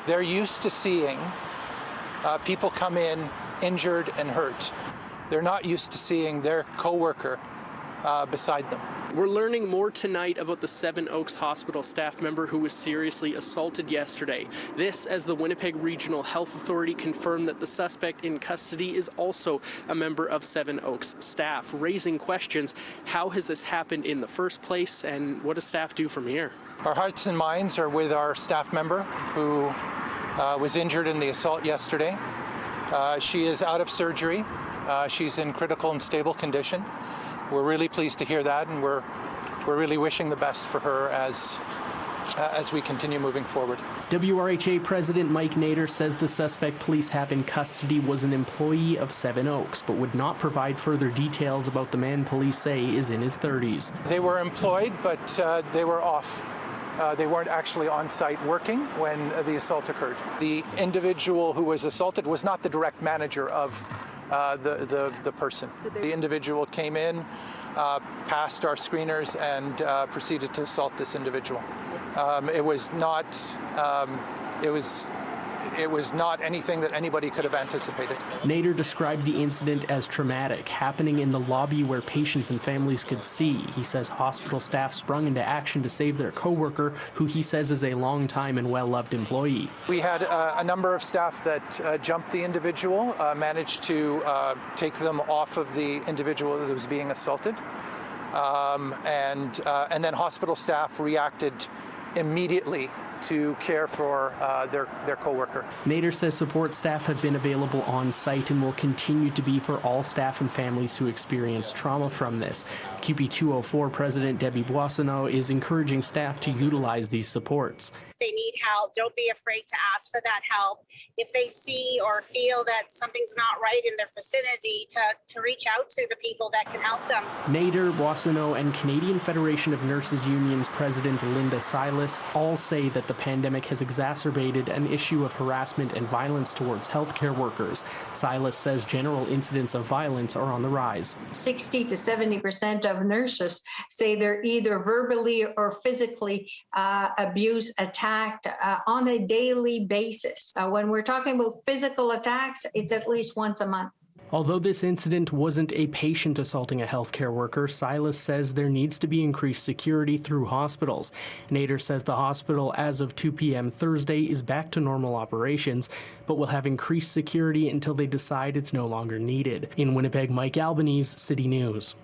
They're used to seeing people come in injured and hurt. They're not used to seeing their coworker beside them. We're learning more tonight about the Seven Oaks Hospital staff member who was seriously assaulted yesterday. This as the Winnipeg Regional Health Authority confirmed that the suspect in custody is also a member of Seven Oaks staff, raising questions. How has this happened in the first place, and what does staff do from here? Our hearts and minds are with our staff member who was injured in the assault yesterday. She is out of surgery. She's in critical and stable condition. We're really pleased to hear that, and we're really wishing the best for her as we continue moving forward. WRHA President Mike Nader says the suspect police have in custody was an employee of Seven Oaks, but would not provide further details about the man police say is in his 30s. They were employed, but they were off. They weren't actually on site working when the assault occurred. The individual who was assaulted was not the direct manager of the person. The individual came in, passed our screeners, and proceeded to assault this individual. It was not anything that anybody could have anticipated. Nader described the incident as traumatic, happening in the lobby where patients and families could see. He says hospital staff sprung into action to save their coworker, who he says is a long-time and well-loved employee. We had a number of staff that jumped the individual, managed to take them off of the individual that was being assaulted, and then hospital staff reacted immediately to care for their coworker. Nader says support staff have been available on site and will continue to be for all staff and families who experience trauma from this. QP 204 President Debbie Boissonneau is encouraging staff to utilize these supports. If they need help, don't be afraid to ask for that help. If they see or feel that something's not right in their vicinity, to reach out to the people that can help them. Nader, Boissonneau, and Canadian Federation of Nurses Union's President Linda Silas all say that the pandemic has exacerbated an issue of harassment and violence towards healthcare workers. Silas says general incidents of violence are on the rise. 60 to 70% of nurses say they're either verbally or physically abused, attacked on a daily basis. When we're talking about physical attacks, it's at least once a month. Although this incident wasn't a patient assaulting a healthcare worker, Silas says there needs to be increased security through hospitals. Nader says the hospital, as of 2 p.m. Thursday, is back to normal operations, but will have increased security until they decide it's no longer needed. In Winnipeg, Mike Albanese, City News.